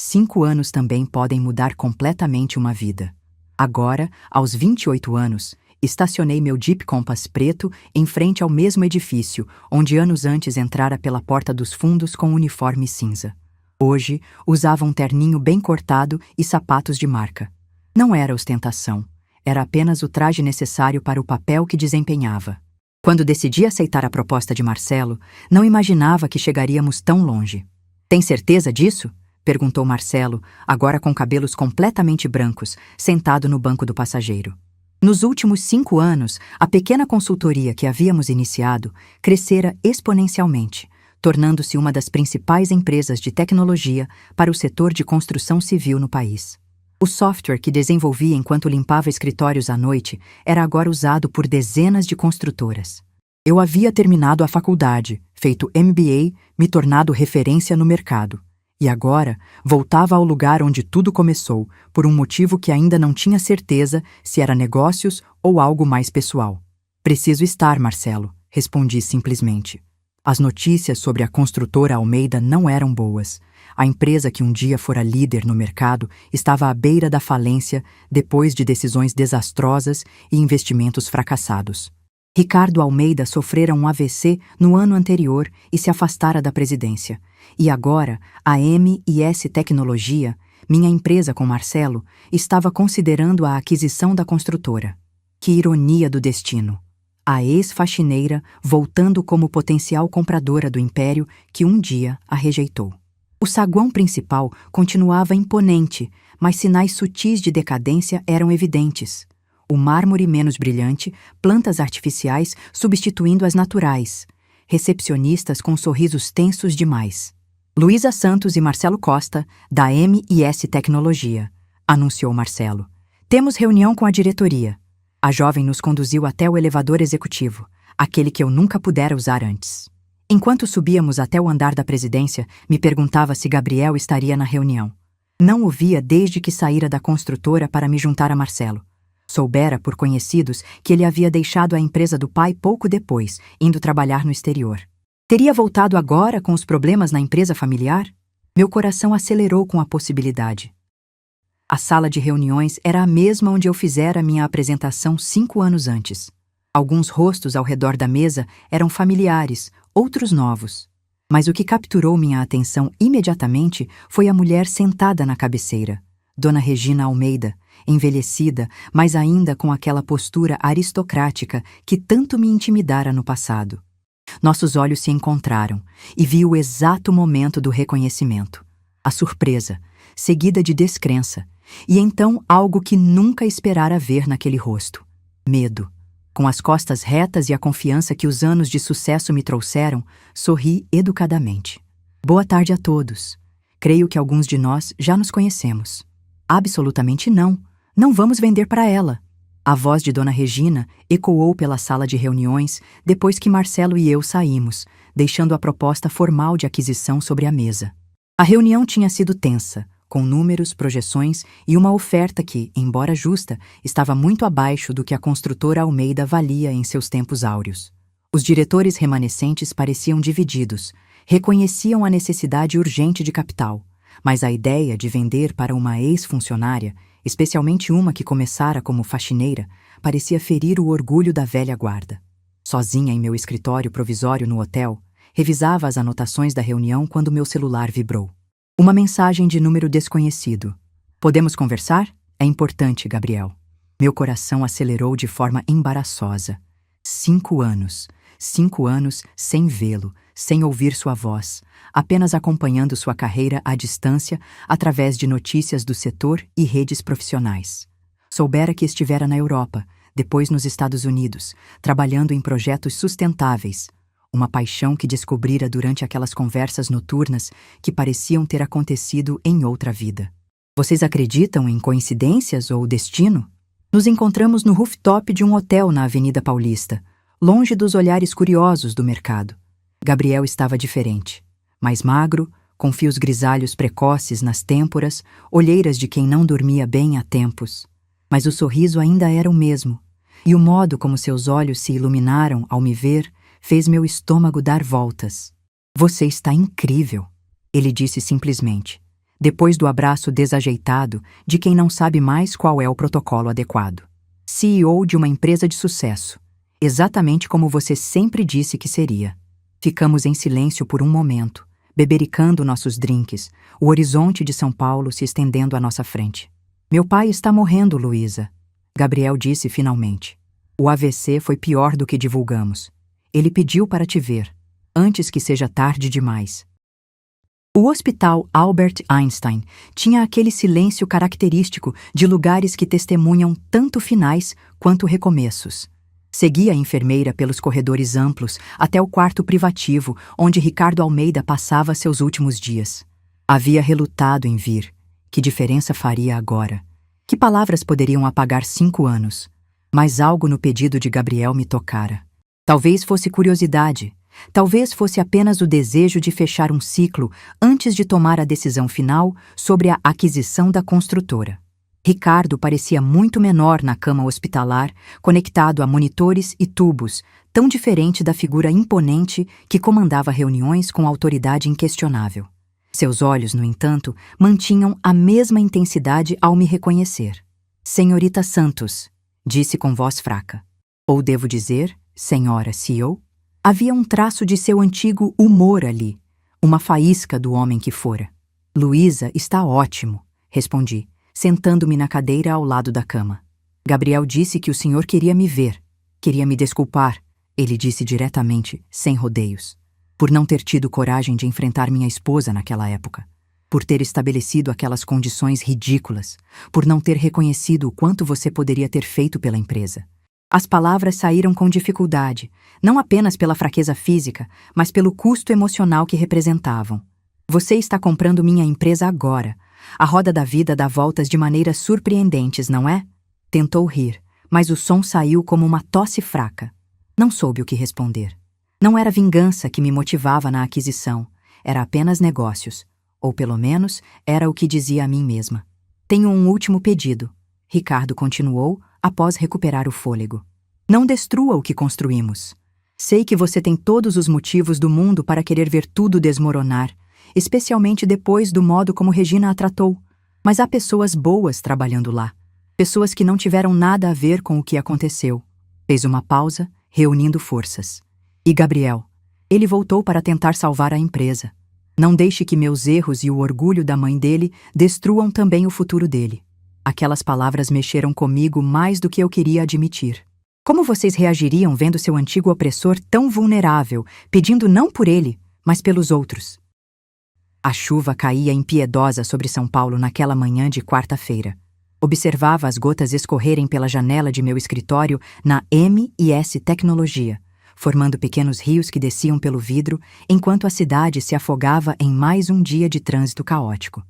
5 anos também podem mudar completamente uma vida. Agora, aos 28 anos, estacionei meu Jeep Compass preto em frente ao mesmo edifício, onde anos antes entrara pela porta dos fundos com uniforme cinza. Hoje, usava um terninho bem cortado e sapatos de marca. Não era ostentação, era apenas o traje necessário para o papel que desempenhava. Quando decidi aceitar a proposta de Marcelo, não imaginava que chegaríamos tão longe. Tem certeza disso? Perguntou Marcelo, agora com cabelos completamente brancos, sentado no banco do passageiro. Nos últimos 5 anos, a pequena consultoria que havíamos iniciado crescera exponencialmente, tornando-se uma das principais empresas de tecnologia para o setor de construção civil no país. O software que desenvolvia enquanto limpava escritórios à noite era agora usado por dezenas de construtoras. Eu havia terminado a faculdade, feito MBA, me tornado referência no mercado. E agora voltava ao lugar onde tudo começou, por um motivo que ainda não tinha certeza se era negócios ou algo mais pessoal. Preciso estar, Marcelo, respondi simplesmente. As notícias sobre a construtora Almeida não eram boas. A empresa que um dia fora líder no mercado estava à beira da falência depois de decisões desastrosas e investimentos fracassados. Ricardo Almeida sofrera um AVC no ano anterior e se afastara da presidência. E agora, a M&S Tecnologia, minha empresa com Marcelo, estava considerando a aquisição da construtora. Que ironia do destino! A ex-faxineira voltando como potencial compradora do império que um dia a rejeitou. O saguão principal continuava imponente, mas sinais sutis de decadência eram evidentes. O mármore menos brilhante, plantas artificiais substituindo as naturais, recepcionistas com sorrisos tensos demais. Luísa Santos e Marcelo Costa, da M&S Tecnologia, anunciou Marcelo. Temos reunião com a diretoria. A jovem nos conduziu até o elevador executivo, aquele que eu nunca pudera usar antes. Enquanto subíamos até o andar da presidência, me perguntava se Gabriel estaria na reunião. Não o via desde que saíra da construtora para me juntar a Marcelo. Soubera por conhecidos que ele havia deixado a empresa do pai pouco depois, indo trabalhar no exterior. Teria voltado agora com os problemas na empresa familiar? Meu coração acelerou com a possibilidade. A sala de reuniões era a mesma onde eu fizera minha apresentação 5 anos antes. Alguns rostos ao redor da mesa eram familiares, outros novos. Mas o que capturou minha atenção imediatamente foi a mulher sentada na cabeceira, Dona Regina Almeida, envelhecida, mas ainda com aquela postura aristocrática que tanto me intimidara no passado. Nossos olhos se encontraram e vi o exato momento do reconhecimento. A surpresa, seguida de descrença, e então algo que nunca esperara ver naquele rosto. Medo. Com as costas retas e a confiança que os anos de sucesso me trouxeram, sorri educadamente. Boa tarde a todos. Creio que alguns de nós já nos conhecemos. Absolutamente não. Não vamos vender para ela. A voz de Dona Regina ecoou pela sala de reuniões depois que Marcelo e eu saímos, deixando a proposta formal de aquisição sobre a mesa. A reunião tinha sido tensa, com números, projeções e uma oferta que, embora justa, estava muito abaixo do que a construtora Almeida valia em seus tempos áureos. Os diretores remanescentes pareciam divididos, reconheciam a necessidade urgente de capital, mas a ideia de vender para uma ex-funcionária, especialmente uma que começara como faxineira, parecia ferir o orgulho da velha guarda. Sozinha em meu escritório provisório no hotel, revisava as anotações da reunião quando meu celular vibrou. Uma mensagem de número desconhecido. Podemos conversar? É importante, Gabriel. Meu coração acelerou de forma embaraçosa. 5 anos. 5 anos sem vê-lo, sem ouvir sua voz, apenas acompanhando sua carreira à distância através de notícias do setor e redes profissionais. Soubera que estivera na Europa, depois nos Estados Unidos, trabalhando em projetos sustentáveis, uma paixão que descobrira durante aquelas conversas noturnas que pareciam ter acontecido em outra vida. Vocês acreditam em coincidências ou destino? Nos encontramos no rooftop de um hotel na Avenida Paulista, longe dos olhares curiosos do mercado. Gabriel estava diferente, mais magro, com fios grisalhos precoces nas têmporas, olheiras de quem não dormia bem há tempos. Mas o sorriso ainda era o mesmo, e o modo como seus olhos se iluminaram ao me ver fez meu estômago dar voltas. Você está incrível, ele disse simplesmente, depois do abraço desajeitado de quem não sabe mais qual é o protocolo adequado. CEO de uma empresa de sucesso, exatamente como você sempre disse que seria. Ficamos em silêncio por um momento, bebericando nossos drinks, o horizonte de São Paulo se estendendo à nossa frente. Meu pai está morrendo, Luísa, Gabriel disse finalmente. O AVC foi pior do que divulgamos. Ele pediu para te ver, antes que seja tarde demais. O Hospital Albert Einstein tinha aquele silêncio característico de lugares que testemunham tanto finais quanto recomeços. Segui a enfermeira pelos corredores amplos até o quarto privativo onde Ricardo Almeida passava seus últimos dias. Havia relutado em vir. Que diferença faria agora? Que palavras poderiam apagar 5 anos? Mas algo no pedido de Gabriel me tocara. Talvez fosse curiosidade. Talvez fosse apenas o desejo de fechar um ciclo antes de tomar a decisão final sobre a aquisição da construtora. Ricardo parecia muito menor na cama hospitalar, conectado a monitores e tubos, tão diferente da figura imponente que comandava reuniões com autoridade inquestionável. Seus olhos, no entanto, mantinham a mesma intensidade ao me reconhecer. Senhorita Santos, disse com voz fraca. Ou devo dizer, senhora CEO? Havia um traço de seu antigo humor ali, uma faísca do homem que fora. Luísa está ótimo, respondi, sentando-me na cadeira ao lado da cama. Gabriel disse que o senhor queria me ver, queria me desculpar, ele disse diretamente, sem rodeios, por não ter tido coragem de enfrentar minha esposa naquela época, por ter estabelecido aquelas condições ridículas, por não ter reconhecido o quanto você poderia ter feito pela empresa. As palavras saíram com dificuldade, não apenas pela fraqueza física, mas pelo custo emocional que representavam. Você está comprando minha empresa agora. A roda da vida dá voltas de maneiras surpreendentes, não é? Tentou rir, mas o som saiu como uma tosse fraca. Não soube o que responder. Não era vingança que me motivava na aquisição, era apenas negócios. Ou pelo menos, era o que dizia a mim mesma. Tenho um último pedido, Ricardo continuou, após recuperar o fôlego. Não destrua o que construímos. Sei que você tem todos os motivos do mundo para querer ver tudo desmoronar, especialmente depois do modo como Regina a tratou. Mas há pessoas boas trabalhando lá. Pessoas que não tiveram nada a ver com o que aconteceu. Fez uma pausa, reunindo forças. E Gabriel? Ele voltou para tentar salvar a empresa. Não deixe que meus erros e o orgulho da mãe dele destruam também o futuro dele. Aquelas palavras mexeram comigo mais do que eu queria admitir. Como vocês reagiriam vendo seu antigo opressor tão vulnerável, pedindo não por ele, mas pelos outros? A chuva caía impiedosa sobre São Paulo naquela manhã de quarta-feira. Observava as gotas escorrerem pela janela de meu escritório na M&S Tecnologia, formando pequenos rios que desciam pelo vidro, enquanto a cidade se afogava em mais um dia de trânsito caótico.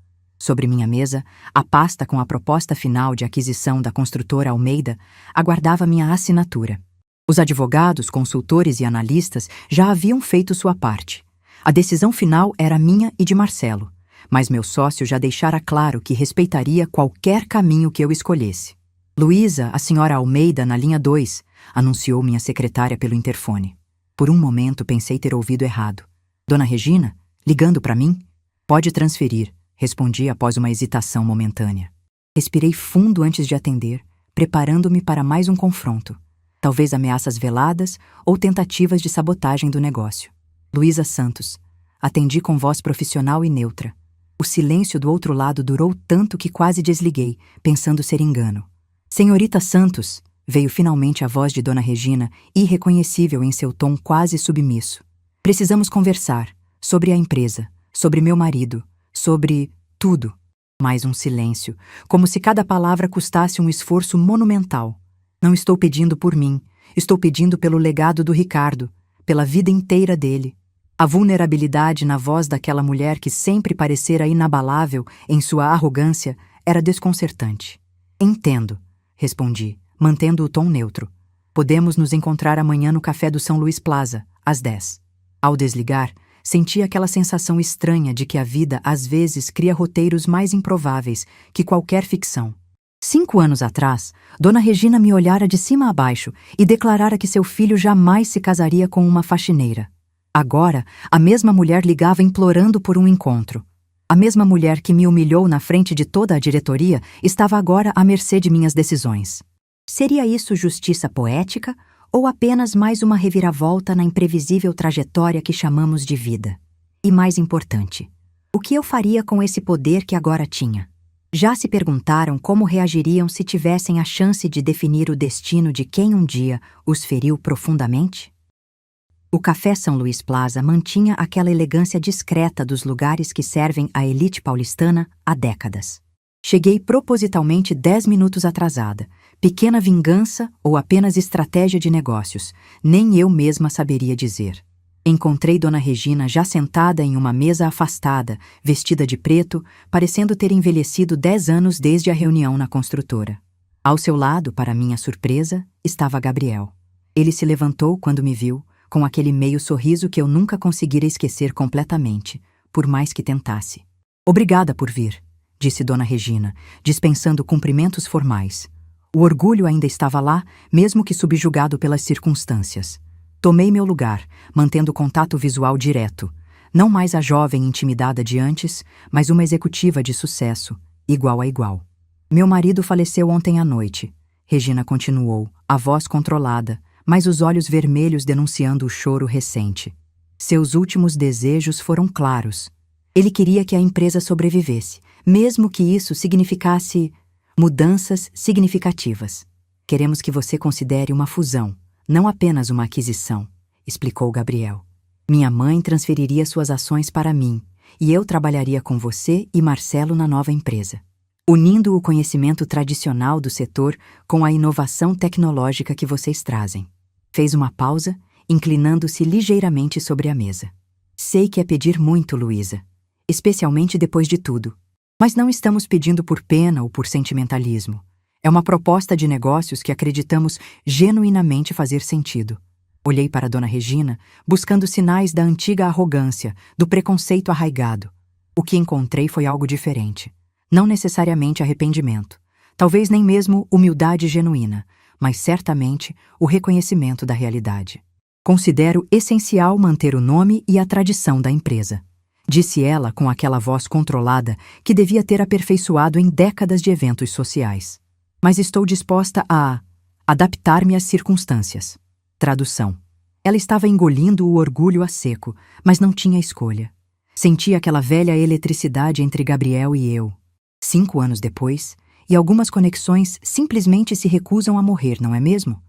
Sobre minha mesa, a pasta com a proposta final de aquisição da construtora Almeida aguardava minha assinatura. Os advogados, consultores e analistas já haviam feito sua parte. A decisão final era minha e de Marcelo, mas meu sócio já deixara claro que respeitaria qualquer caminho que eu escolhesse. Luísa, a senhora Almeida, na linha 2, anunciou minha secretária pelo interfone. Por um momento pensei ter ouvido errado. Dona Regina? Ligando para mim? Pode transferir, respondi após uma hesitação momentânea. Respirei fundo antes de atender, preparando-me para mais um confronto. Talvez ameaças veladas ou tentativas de sabotagem do negócio. Luísa Santos. Atendi com voz profissional e neutra. O silêncio do outro lado durou tanto que quase desliguei, pensando ser engano. Senhorita Santos, Veio finalmente a voz de Dona Regina, irreconhecível em seu tom quase submisso. Precisamos conversar. Sobre a empresa. Sobre meu marido. Sobre tudo. Mais um silêncio, como se cada palavra custasse um esforço monumental. Não estou pedindo por mim. Estou pedindo pelo legado do Ricardo. Pela vida inteira dele. A vulnerabilidade na voz daquela mulher que sempre parecera inabalável em sua arrogância era desconcertante. Entendo, respondi, mantendo o tom neutro. Podemos nos encontrar amanhã no café do São Luís Plaza, às 10. Ao desligar, senti aquela sensação estranha de que a vida às vezes cria roteiros mais improváveis que qualquer ficção. 5 anos atrás, Dona Regina me olhara de cima a baixo e declarara que seu filho jamais se casaria com uma faxineira. Agora, a mesma mulher ligava implorando por um encontro. A mesma mulher que me humilhou na frente de toda a diretoria estava agora à mercê de minhas decisões. Seria isso justiça poética ou apenas mais uma reviravolta na imprevisível trajetória que chamamos de vida? E mais importante, o que eu faria com esse poder que agora tinha? Já se perguntaram como reagiriam se tivessem a chance de definir o destino de quem um dia os feriu profundamente? O Café São Luís Plaza mantinha aquela elegância discreta dos lugares que servem à elite paulistana há décadas. Cheguei propositalmente 10 minutos atrasada. Pequena vingança ou apenas estratégia de negócios, nem eu mesma saberia dizer. Encontrei Dona Regina já sentada em uma mesa afastada, vestida de preto, parecendo ter envelhecido 10 anos desde a reunião na construtora. Ao seu lado, para minha surpresa, estava Gabriel. Ele se levantou quando me viu, com aquele meio sorriso que eu nunca conseguira esquecer completamente, por mais que tentasse. Obrigada por vir, disse Dona Regina, dispensando cumprimentos formais. O orgulho ainda estava lá, mesmo que subjugado pelas circunstâncias. Tomei meu lugar, mantendo contato visual direto. Não mais a jovem intimidada de antes, mas uma executiva de sucesso, igual a igual. Meu marido faleceu ontem à noite. Regina continuou, a voz controlada, mas os olhos vermelhos denunciando o choro recente. Seus últimos desejos foram claros. Ele queria que a empresa sobrevivesse, mesmo que isso significasse mudanças significativas. Queremos que você considere uma fusão, não apenas uma aquisição, explicou Gabriel. Minha mãe transferiria suas ações para mim, e eu trabalharia com você e Marcelo na nova empresa, unindo o conhecimento tradicional do setor com a inovação tecnológica que vocês trazem. Fez uma pausa, inclinando-se ligeiramente sobre a mesa. Sei que é pedir muito, Luísa, especialmente depois de tudo. Mas não estamos pedindo por pena ou por sentimentalismo. É uma proposta de negócios que acreditamos genuinamente fazer sentido. Olhei para Dona Regina, buscando sinais da antiga arrogância, do preconceito arraigado. O que encontrei foi algo diferente. Não necessariamente arrependimento. Talvez nem mesmo humildade genuína, mas certamente o reconhecimento da realidade. Considero essencial manter o nome e a tradição da empresa, disse ela com aquela voz controlada que devia ter aperfeiçoado em décadas de eventos sociais. Mas estou disposta a adaptar-me às circunstâncias. Tradução. Ela estava engolindo o orgulho a seco, mas não tinha escolha. Sentia aquela velha eletricidade entre Gabriel e eu. 5 anos depois, e algumas conexões simplesmente se recusam a morrer, não é mesmo?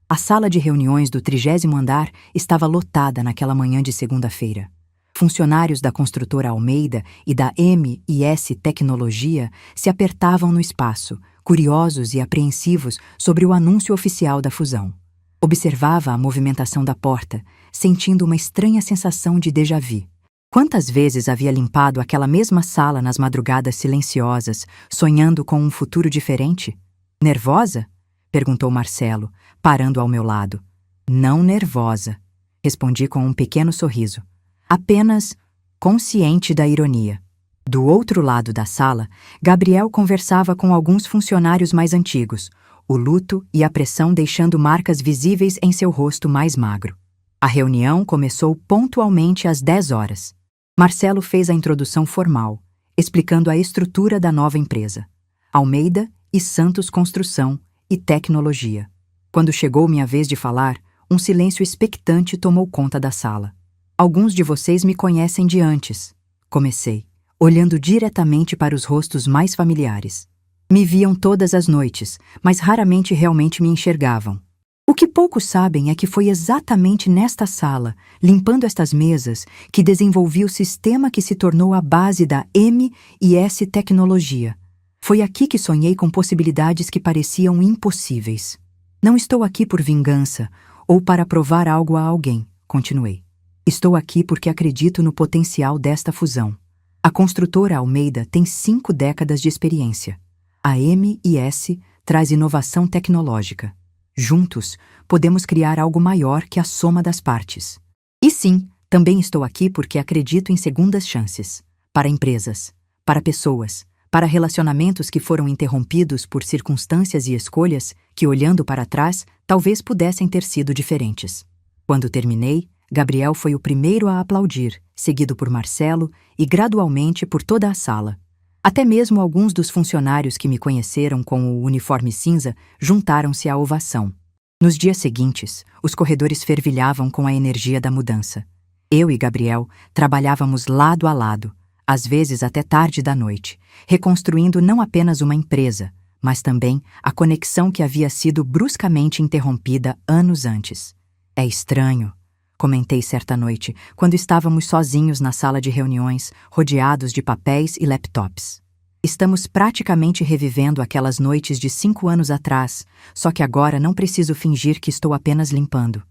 A sala de reuniões do 30º andar estava lotada naquela manhã de segunda-feira. Funcionários da construtora Almeida e da M&S Tecnologia se apertavam no espaço, curiosos e apreensivos sobre o anúncio oficial da fusão. Observava a movimentação da porta, sentindo uma estranha sensação de déjà-vu. Quantas vezes havia limpado aquela mesma sala nas madrugadas silenciosas, sonhando com um futuro diferente? Nervosa? Perguntou Marcelo, parando ao meu lado. Não nervosa, respondi com um pequeno sorriso. Apenas consciente da ironia. Do outro lado da sala, Gabriel conversava com alguns funcionários mais antigos, o luto e a pressão deixando marcas visíveis em seu rosto mais magro. A reunião começou pontualmente às 10 horas. Marcelo fez a introdução formal, explicando a estrutura da nova empresa. Almeida e Santos Construção e Tecnologia. Quando chegou minha vez de falar, um silêncio expectante tomou conta da sala. Alguns de vocês me conhecem de antes, comecei, olhando diretamente para os rostos mais familiares. Me viam todas as noites, mas raramente realmente me enxergavam. O que poucos sabem é que foi exatamente nesta sala, limpando estas mesas, que desenvolvi o sistema que se tornou a base da M&S Tecnologia. Foi aqui que sonhei com possibilidades que pareciam impossíveis. Não estou aqui por vingança ou para provar algo a alguém, continuei. Estou aqui porque acredito no potencial desta fusão. A construtora Almeida tem 5 décadas de experiência. A M&S traz inovação tecnológica. Juntos, podemos criar algo maior que a soma das partes. E sim, também estou aqui porque acredito em segundas chances. Para empresas, para pessoas, para relacionamentos que foram interrompidos por circunstâncias e escolhas que, olhando para trás, talvez pudessem ter sido diferentes. Quando terminei, Gabriel foi o primeiro a aplaudir, seguido por Marcelo e gradualmente por toda a sala. Até mesmo alguns dos funcionários que me conheceram com o uniforme cinza juntaram-se à ovação. Nos dias seguintes, os corredores fervilhavam com a energia da mudança. Eu e Gabriel trabalhávamos lado a lado, às vezes até tarde da noite, reconstruindo não apenas uma empresa, mas também a conexão que havia sido bruscamente interrompida anos antes. É estranho, comentei certa noite, quando estávamos sozinhos na sala de reuniões, rodeados de papéis e laptops. Estamos praticamente revivendo aquelas noites de 5 anos atrás, só que agora não preciso fingir que estou apenas limpando.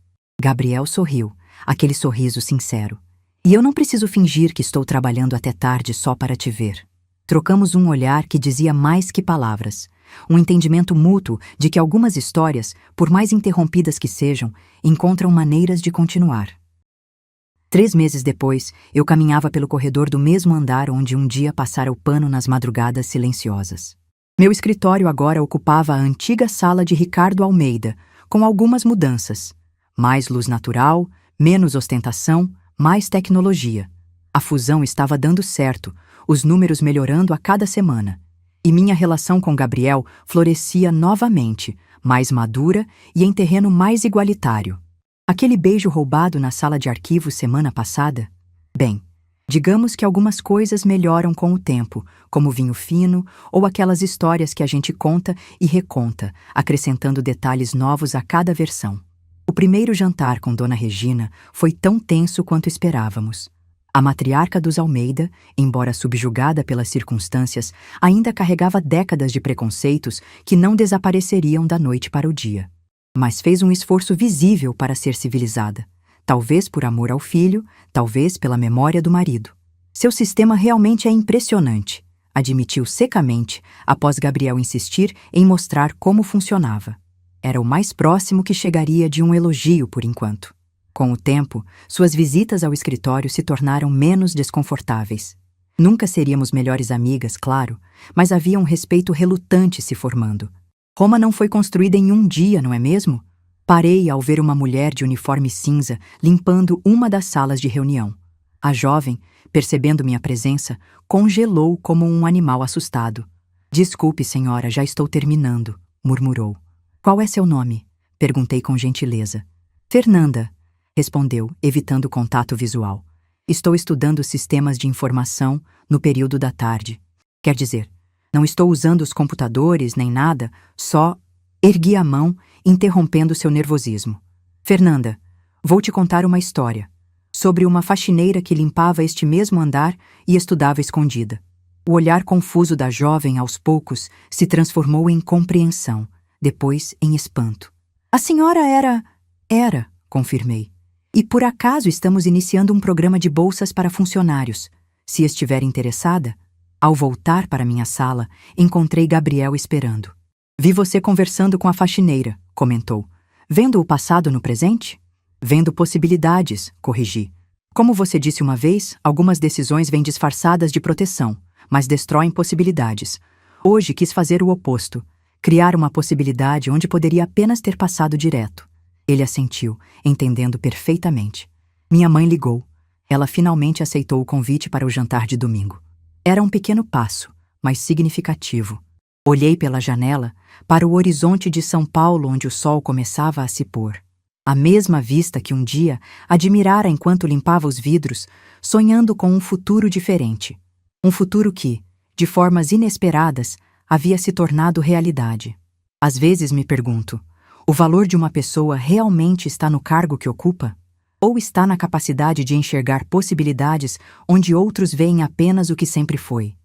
Gabriel sorriu, aquele sorriso sincero. E eu não preciso fingir que estou trabalhando até tarde só para te ver. Trocamos um olhar que dizia mais que palavras. Um entendimento mútuo de que algumas histórias, por mais interrompidas que sejam, encontram maneiras de continuar. 3 meses depois, eu caminhava pelo corredor do mesmo andar onde um dia passara o pano nas madrugadas silenciosas. Meu escritório agora ocupava a antiga sala de Ricardo Almeida, com algumas mudanças. Mais luz natural, menos ostentação, mais tecnologia. A fusão estava dando certo, os números melhorando a cada semana. E minha relação com Gabriel florescia novamente, mais madura e em terreno mais igualitário. Aquele beijo roubado na sala de arquivos semana passada? Bem, digamos que algumas coisas melhoram com o tempo, como vinho fino ou aquelas histórias que a gente conta e reconta, acrescentando detalhes novos a cada versão. O primeiro jantar com Dona Regina foi tão tenso quanto esperávamos. A matriarca dos Almeida, embora subjugada pelas circunstâncias, ainda carregava décadas de preconceitos que não desapareceriam da noite para o dia. Mas fez um esforço visível para ser civilizada. Talvez por amor ao filho, talvez pela memória do marido. Seu sistema realmente é impressionante, admitiu secamente, após Gabriel insistir em mostrar como funcionava. Era o mais próximo que chegaria de um elogio por enquanto. Com o tempo, suas visitas ao escritório se tornaram menos desconfortáveis. Nunca seríamos melhores amigas, claro, mas havia um respeito relutante se formando. Roma não foi construída em um dia, não é mesmo? Parei ao ver uma mulher de uniforme cinza limpando uma das salas de reunião. A jovem, percebendo minha presença, congelou como um animal assustado. "Desculpe, senhora, já estou terminando", murmurou. "Qual é seu nome?", perguntei com gentileza. "Fernanda", respondeu, evitando contato visual. "Estou estudando sistemas de informação no período da tarde. Quer dizer, não estou usando os computadores nem nada, só..." Ergui a mão, interrompendo seu nervosismo. "Fernanda, vou te contar uma história. Sobre uma faxineira que limpava este mesmo andar e estudava escondida." O olhar confuso da jovem, aos poucos, se transformou em compreensão, depois em espanto. "A senhora era..." "Era", confirmei. "E por acaso estamos iniciando um programa de bolsas para funcionários. Se estiver interessada..." Ao voltar para minha sala, encontrei Gabriel esperando. "Vi você conversando com a faxineira", comentou. "Vendo o passado no presente?" "Vendo possibilidades", corrigi. "Como você disse uma vez, algumas decisões vêm disfarçadas de proteção, mas destroem possibilidades. Hoje quis fazer o oposto, criar uma possibilidade onde poderia apenas ter passado direto." Ele assentiu, entendendo perfeitamente. Minha mãe ligou. Ela finalmente aceitou o convite para o jantar de domingo. Era um pequeno passo, mas significativo. Olhei pela janela para o horizonte de São Paulo, onde o sol começava a se pôr. A mesma vista que um dia admirara enquanto limpava os vidros, sonhando com um futuro diferente. Um futuro que, de formas inesperadas, havia se tornado realidade. Às vezes me pergunto, o valor de uma pessoa realmente está no cargo que ocupa? Ou está na capacidade de enxergar possibilidades onde outros veem apenas o que sempre foi?